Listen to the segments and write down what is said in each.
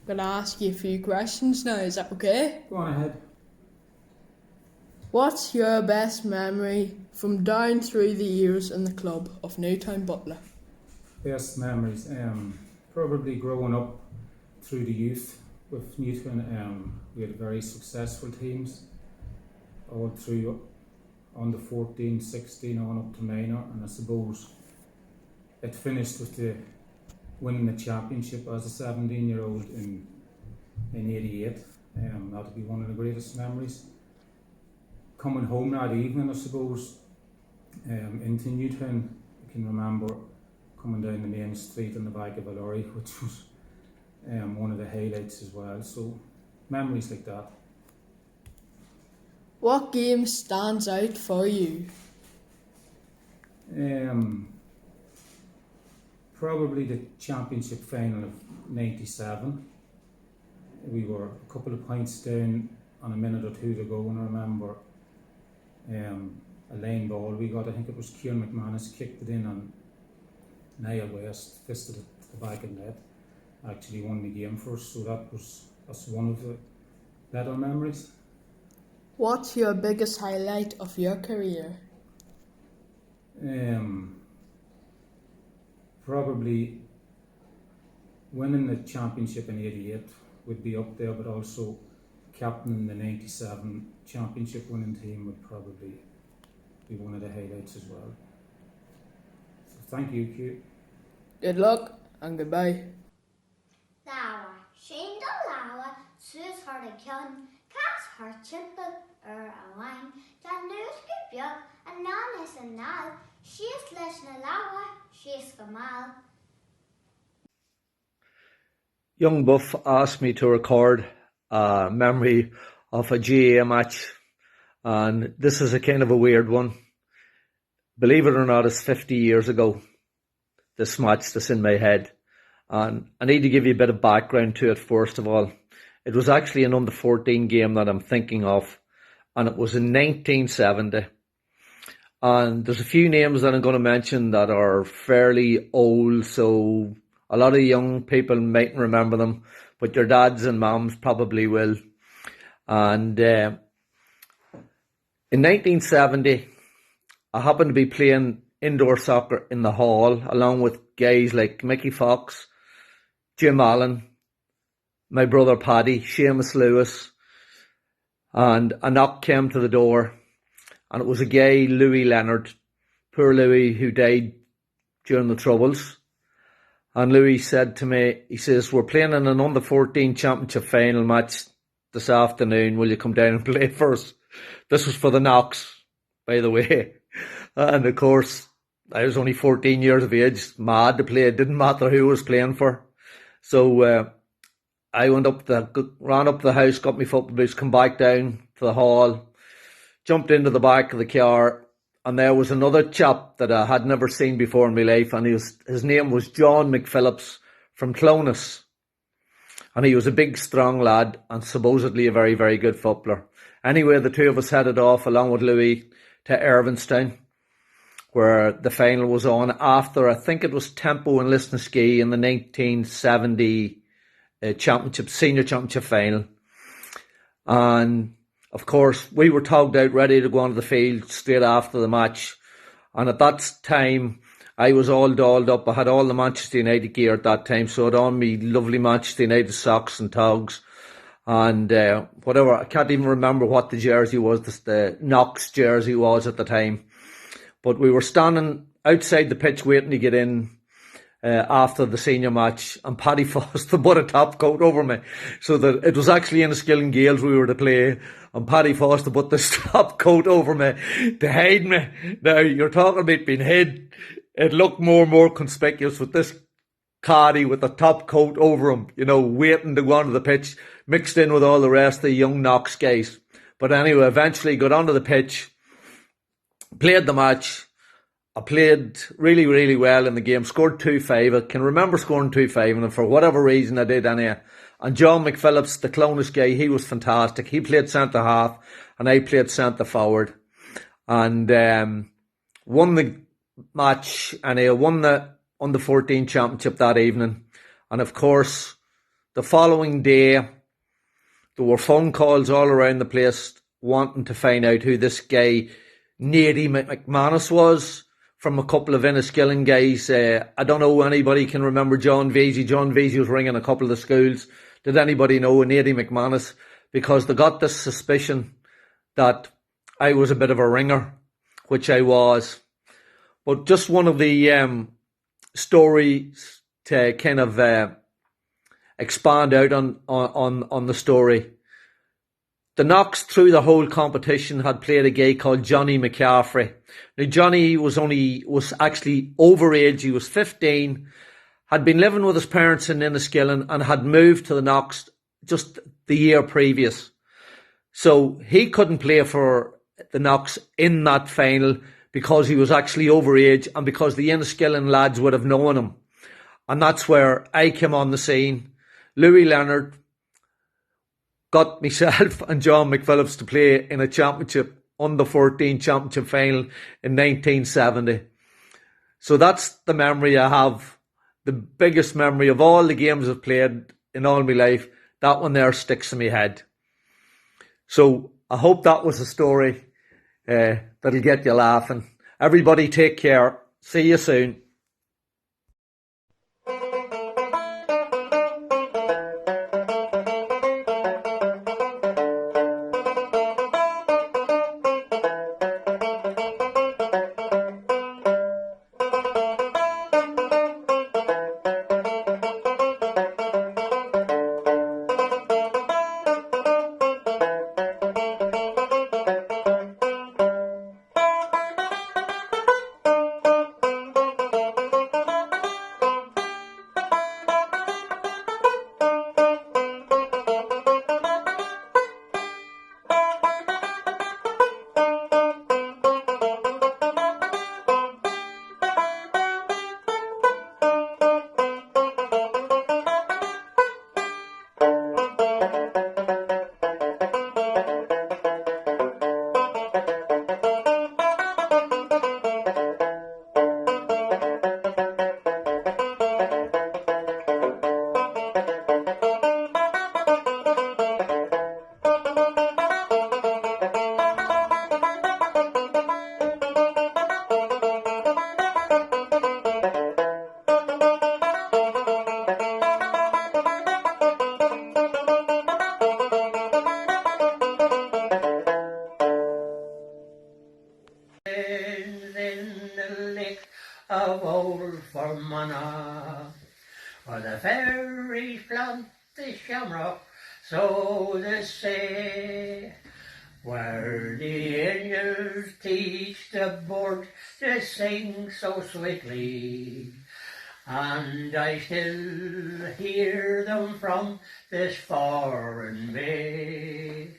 Gonna ask you a few questions now, is that okay? Go on ahead. What's your best memory from down through the years in the club of Newtown Butler? Best memories. Probably growing up through the youth with Newton. We had very successful teams all through under 14, 16 on up to minor, and I suppose it finished with the winning the championship as a 17-year-old in '88. That would be one of the greatest memories. Coming home that evening, I suppose, into Newtown, I can remember coming down the main street in the back of a lorry, which was one of the highlights as well. So memories like that. What game stands out for you? Probably the championship final of '97. We were a couple of points down on a minute or two to go, and I remember a lane ball we got. I think it was Kieran McManus kicked it in, and Niall West fisted it to the back of the net. Actually won the game for us, so that's one of the better memories. What's your biggest highlight of your career? Probably winning the championship in '88 would be up there, but also captaining the '97 championship winning team would probably be one of the highlights as well. So thank you, Q. Good luck and goodbye. Lawa, Shane do Lawa, Sus har det kun, Cass har chimpel a wine, Dan news good björk, and nan is a nal, she is less na Lawa, she is gamal. Young Buff asked me to record a memory of a GAA match, and this is a kind of a weird one. Believe it or not, it's 50 years ago, this match that's in my head. And I need to give you a bit of background to it first of all. It was actually an under 14 game that I'm thinking of, and it was in 1970. And there's a few names that I'm going to mention that are fairly old, so a lot of young people mightn't remember them, but your dads and mums probably will. And in 1970, I happened to be playing indoor soccer in the hall, along with guys like Mickey Fox, Jim Allen, my brother Paddy, Seamus Lewis, and a knock came to the door, and it was a guy, Louis Leonard, poor Louis, who died during the Troubles. And Louis said to me, he says, we're playing in an under 14 championship final match this afternoon, will you come down and play for us? This was for the Knocks, by the way. And of course, I was only 14 years of age, mad to play. It didn't matter who I was playing for. So I ran up the house, got my football boots, come back down to the hall, jumped into the back of the car, and there was another chap that I had never seen before in my life, and his name was John McPhillips from Clonus. And he was a big, strong lad, and supposedly a very, very good footballer. Anyway, the two of us headed off, along with Louis, to Irvinstown, where the final was on after, I think it was Tempo and Lisnaskey in the 1970 senior championship final. And of course, we were togged out, ready to go onto the field straight after the match. And at that time, I was all dolled up. I had all the Manchester United gear at that time, so I had on me lovely Manchester United socks and togs. And whatever, I can't even remember what the jersey was, the Knox jersey was at the time. But we were standing outside the pitch waiting to get in after the senior match, and Paddy Foster put a top coat over me, so that it was actually in Enniskillen Gales we were to play, and Paddy Foster put this top coat over me to hide me. Now, you're talking about being hid. It looked more and more conspicuous with this Cardi with the top coat over him, waiting to go onto the pitch, mixed in with all the rest of the young Knox guys. But anyway, eventually got onto the pitch, played the match. I played really, really well in the game, scored 2-5. I can remember scoring 2-5, and for whatever reason I did anyway. And John McPhillips, the Clonus guy, he was fantastic. He played centre half, and I played centre forward. And won the match, and I won the under 14 championship that evening. And of course, the following day, there were phone calls all around the place wanting to find out who this guy, Nady McManus, was from a couple of Enniskillen guys. I don't know anybody can remember John Veazey. John Veazey was ringing a couple of the schools. Did anybody know Nady McManus? Because they got this suspicion that I was a bit of a ringer, which I was. But just one of the stories to kind of expand out on the story. The Knox, through the whole competition, had played a guy called Johnny McCaffrey. Now, Johnny was actually overage. He was 15, had been living with his parents in Enniskillen and had moved to the Knox just the year previous. So he couldn't play for the Knox in that final because he was actually overage and because the Enniskillen lads would have known him. And that's where I came on the scene. Louis Leonard got myself and John McPhillips to play in a championship, under 14 championship final in 1970. So that's the memory I have, the biggest memory of all the games I've played in all my life. That one there sticks in my head. So I hope that was a story that'll get you laughing. Everybody take care. See you soon. In the lake of old Fermanagh, where the fairies plant the shamrock, so they say, where the angels teach the birds to sing so sweetly, and I still hear them from this foreign bay.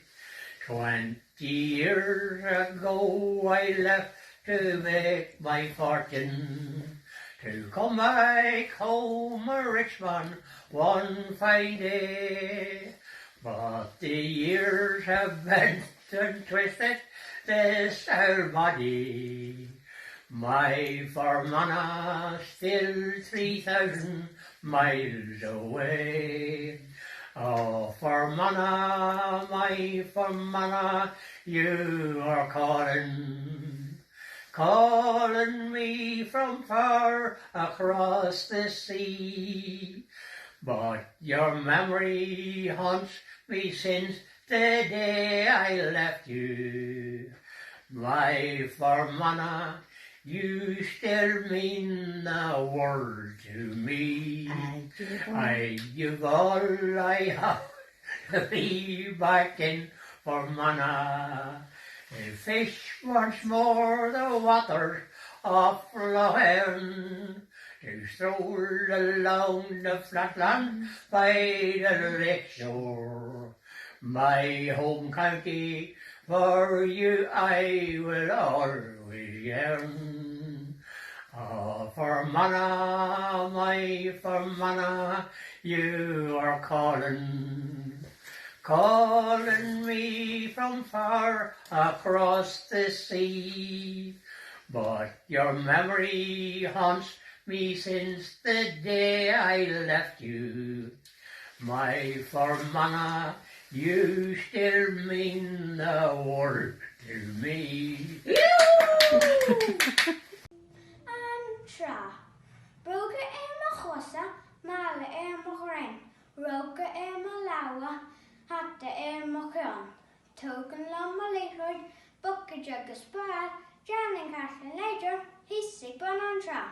20 years ago I left to make my fortune, to come back home a rich man one fine day. But the years have bent and twisted this old body. My Fermanagh still 3,000 miles away. Oh, Fermanagh, my Fermanagh, you are calling me from far across the sea. But your memory haunts me since the day I left you. My Fermanagh, you still mean the world to me. I give all I have to be back in Fermanagh. Fish once more the waters of Lohan, to stroll along the flat land by the lake shore. My home county, for you I will always yearn. Oh, Fermanagh, my Fermanagh, you are calling me from far across the sea. But your memory haunts me since the day I left you. My Fermanagh, you still mean the world to me. Tra. Broga ma chosa, mala ma grain. Roga ma lawa, hatta ma cron. Token lama later, bucket jug a spad, jamming castle later, he's sick on tra.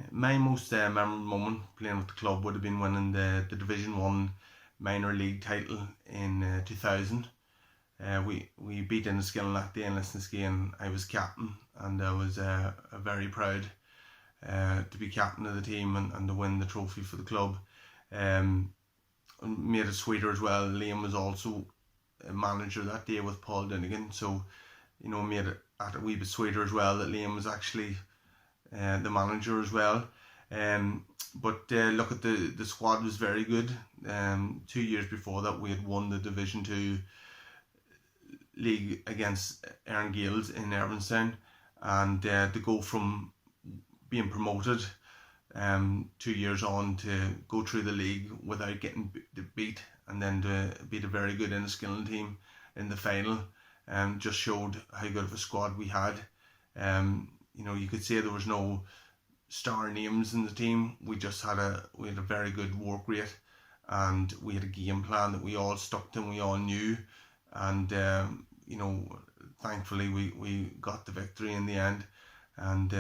My most memorable moment playing with the club would have been winning the Division 1 minor league title in 2000. We beat Enniskillen at the Enniskillen game. I was captain, and I was very proud to be captain of the team and to win the trophy for the club. Made it sweeter as well. Liam was also a manager that day with Paul Dinnigan, so made it a wee bit sweeter as well that Liam was actually the manager as well. But look at the squad was very good. 2 years before that, we had won the Division 2 league against Erin Gales in Irvinstown, and to go from being promoted 2 years on to go through the league without getting beat, and then to beat a very good Enniskillen team in the final, just showed how good of a squad we had. You could say there was no star names in the team. We had a very good work rate, and we had a game plan that we all stuck to and we all knew, and thankfully we got the victory in the end. And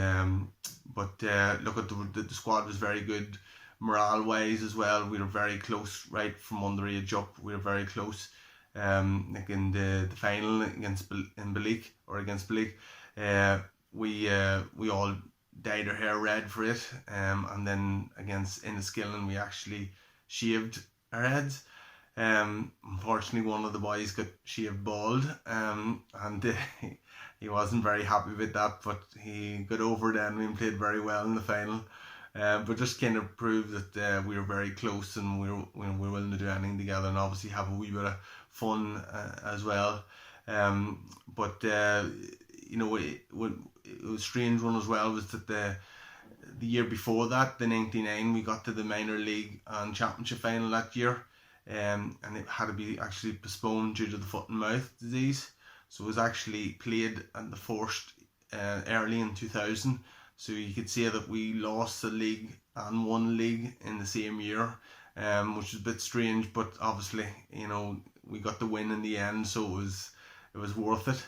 look at the squad was very good morale wise as well. We were very close right from underage up. We were very close. Like in the final against Belik, we all dyed our hair red for it, and then against Enniskillen we actually shaved our heads. Unfortunately, one of the boys got shaved bald, and he wasn't very happy with that, but he got over it and we played very well in the final. But just kind of proved that we were very close, and we were willing to do anything together, and obviously have a wee bit of fun as well. It was a strange one as well was that the year before that, the 99, we got to the minor league and championship final that year, and it had to be actually postponed due to the foot and mouth disease. So it was actually played and the first early in 2000. So you could say that we lost the league and won the league in the same year, which is a bit strange, but obviously we got the win in the end, so it was worth it.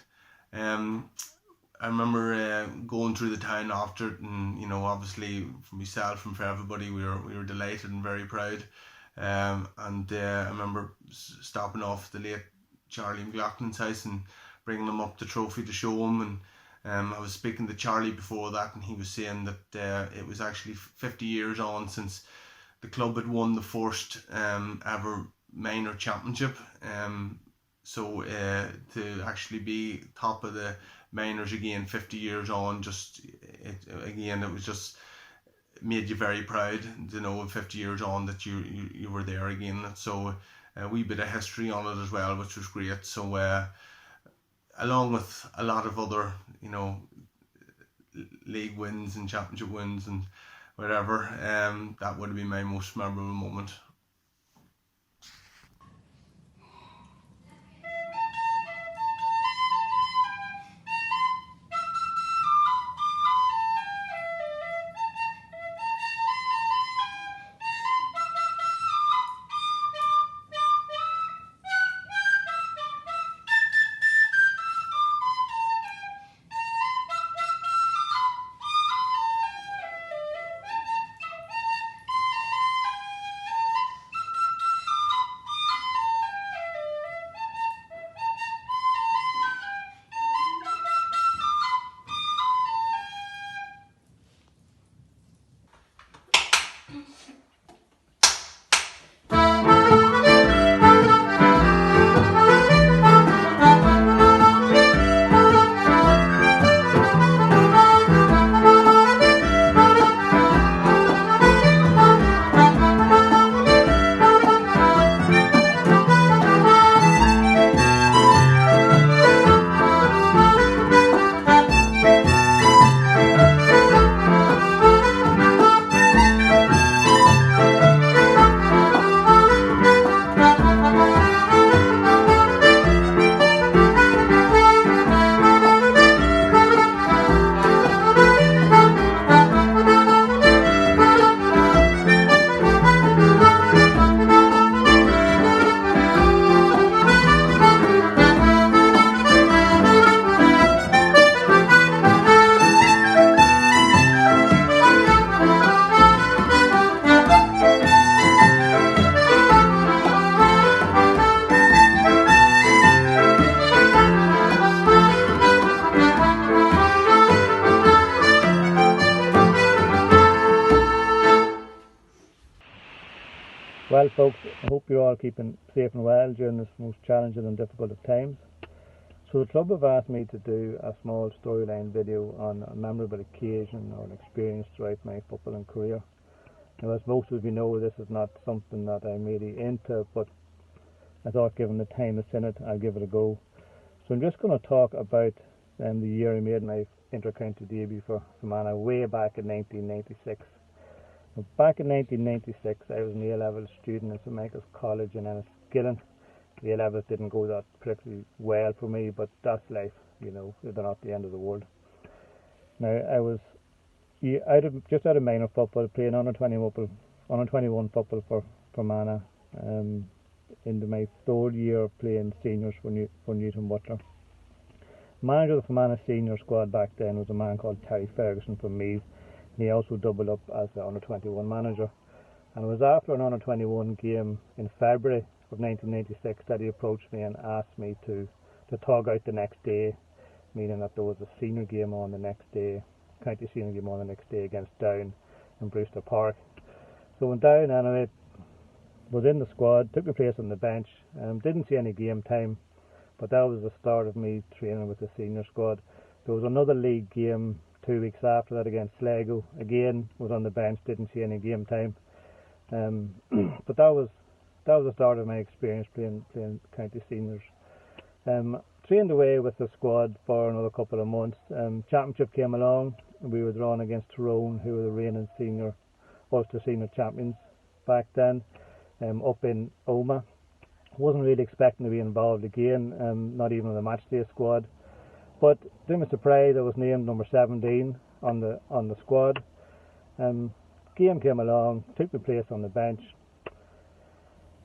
I remember going through the town after it, and obviously for myself and for everybody, we were delighted and very proud. And I remember stopping off the late Charlie McLaughlin's house and bringing him up the trophy to show him. And I was speaking to Charlie before that, and he was saying that it was actually 50 years on since the club had won the first ever minor championship. So to actually be top of the minors again 50 years on, it was just made you very proud to know 50 years on that you were there again. So a wee bit of history on it as well, which was great. So along with a lot of other league wins and championship wins and whatever, that would have been my most memorable moment. Well, folks, I hope you're all keeping safe and well during this most challenging and difficult of times. So the club have asked me to do a small storyline video on a memorable occasion or an experience throughout my footballing career. Now, as most of you know, this is not something that I'm really into, but I thought given the time that's in it, I'll give it a go. So I'm just going to talk about the year I made my inter-county debut for Fermanagh way back in 1996. Now, back in 1996, I was an A-level student in St Michael's College in Enniskillen. The A-levels didn't go that particularly well for me, but that's life, you know, they're not the end of the world. Now, I was just out of minor football, playing under 21 football for Fermanagh, into my third year playing seniors for Newton Butler. Manager of the Fermanagh senior squad back then was a man called Terry Ferguson from Meath, and he also doubled up as the under 21 manager. And it was after an under 21 game in February of 1996 that he approached me and asked me to tug out the next day, meaning that there was a senior game on the next day, county senior game on the next day against Down in Brewster Park. So went down anyway, was in the squad, took my place on the bench, didn't see any game time, but that was the start of me training with the senior squad. There was another league game 2 weeks after that against Sligo, again was on the bench, didn't see any game time, but that was the start of my experience playing county seniors. Trained away with the squad for another couple of months. Championship came along, and we were drawn against Tyrone, who were the reigning Ulster senior champions back then, up in Omagh. Wasn't really expecting to be involved again, not even in the matchday squad. But to my surprise, I was named number 17 on the squad. Game came along, took my place on the bench.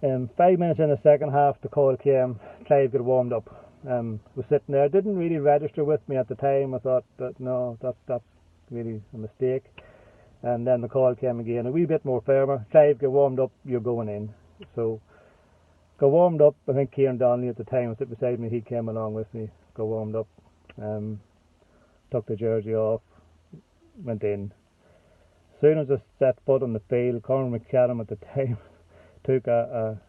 5 minutes in the second half, the call came. Clive got warmed up. Was sitting there, didn't really register with me at the time. I thought that no, that's really a mistake. And then the call came again, a wee bit more firmer. Clive, get warmed up, you're going in. So got warmed up. I think Kieran Donnelly at the time was sitting beside me. He came along with me. Got warmed up. Took the jersey off. Went in. As soon as I set foot on the field, Conor McCallum at the time took a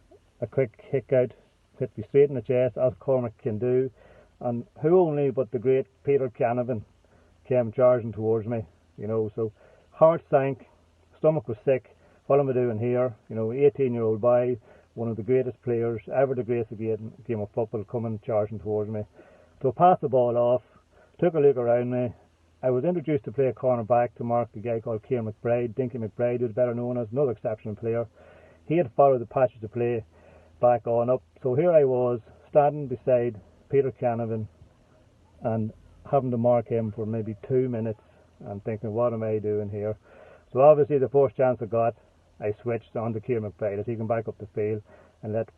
quick kick out, hit me straight in the chest, as Cormac can do, and who only but the great Peter Canavan came charging towards me, you know. So heart sank, stomach was sick. What am I doing here? You know, 18-year-old boy, one of the greatest players ever to grace a game of football, coming charging towards me. So I passed the ball off, took a look around me. I was introduced to play a cornerback to mark a guy called Kieran McBride, Dinky McBride, who's better known as another exceptional player. He had followed the patches of play back on up. So here I was, standing beside Peter Canavan and having to mark him for maybe 2 minutes and thinking, what am I doing here? So obviously the first chance I got, I switched on to Kieran McBride as he can back up the field and let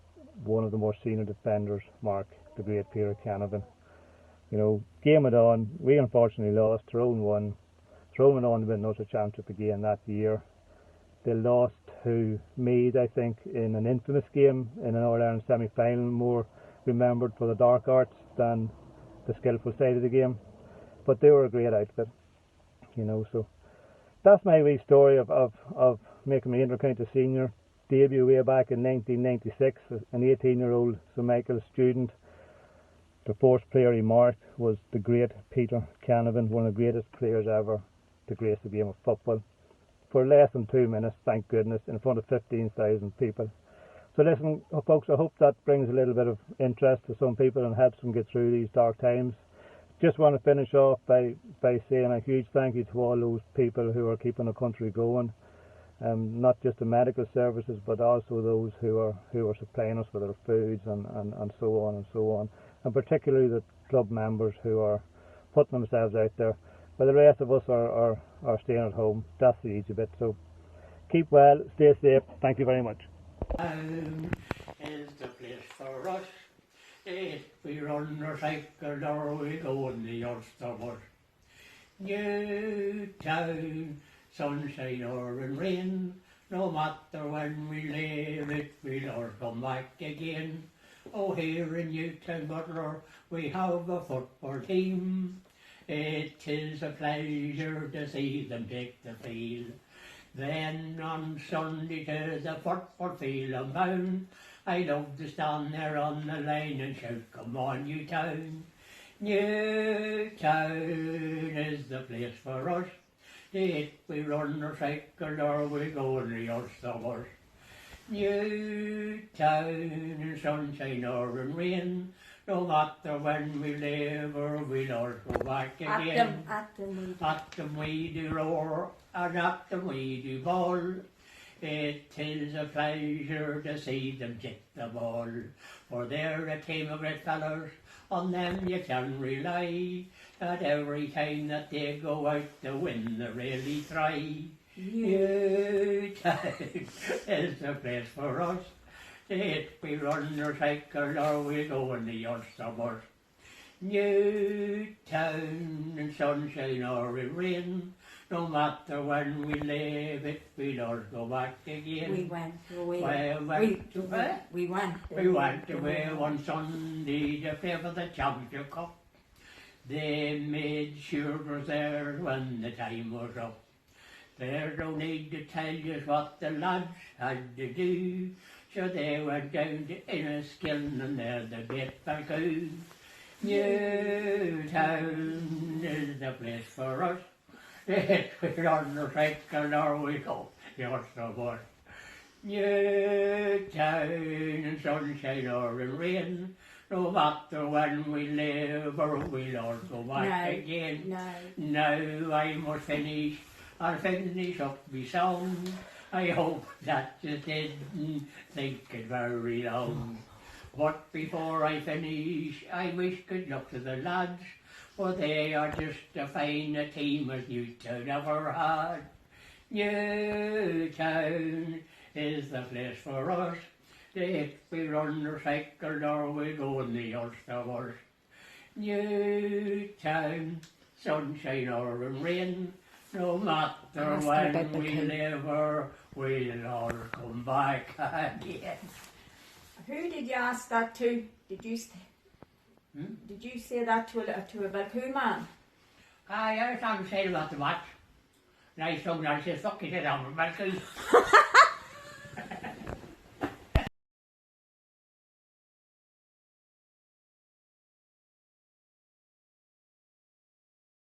one of the more senior defenders mark the great Peter Canavan. You know, game went on. We unfortunately lost. Tyrone won. Tyrone went on to win Ulster Championship again that year. They lost to Meath, I think, in an infamous game in an All-Ireland semi-final, more remembered for the dark arts than the skillful side of the game. But they were a great outfit, you know. So that's my wee story of making my inter-county senior debut way back in 1996. An 18-year-old St Michael's student. The first player he marked was the great Peter Canavan, one of the greatest players ever to grace the game of football, for less than 2 minutes, thank goodness, in front of 15,000 people. So listen, folks, I hope that brings a little bit of interest to some people and helps them get through these dark times. Just want to finish off by saying a huge thank you to all those people who are keeping the country going, not just the medical services, but also those who are supplying us with our foods and so on and so on, and particularly the club members who are putting themselves out there. But the rest of us are staying at home. That's the easy bit. So keep well, stay safe. Thank you very much. Home is the place for us. If we run our cycle or we go in the Ulster bus. New town, sunshine or in rain, no matter when we leave it, we'll all come back again. Oh, here in Newton Butler we have a football team. It is a pleasure to see them take the field. Then on Sunday to the football field I'm bound. I love to stand there on the lane and shout, come on Newtown. Newtown is the place for us. If we run or cycle or we go in the horse the horse. Newtown in sunshine or in rain, no matter when we live or we'll all go back again. At them we do roar and at them we do bawl. It is a pleasure to see them kick the ball, for they're a team of great fellows, on them you can rely, that every time that they go out to win they really try. Newtown is the place for us, if we run or cycle or we go in the Ulster. Newtown in sunshine or in rain, no matter when we leave it, we'll all go back again. We went away. We went away one Sunday to play for the Championship Cup. They made sure it was there when the time was up. There's no need to tell you what the lads had to do. So they went down to Inniskillen and there they beat Balcoo. Newtown is the place for us. If we're on the cycle or we go, just the one. Newtown in sunshine or in rain, no matter when we live or we'll all go back again. Now I must finish, I'll finish up my song. I hope that you didn't think it very long. But before I finish, I wish good luck to the lads, for they are just as fine a team as Newtown ever had. Newtown is the place for us, if we run or cycle or we go in the Ulster. Newtown, sunshine or in rain, no matter when we live or we'll all come back again. Who did you ask that to? Did you say that to a Balcoo man? I was on sale about the match. And I sung that, I said, fuck it, I'm a Balcoo.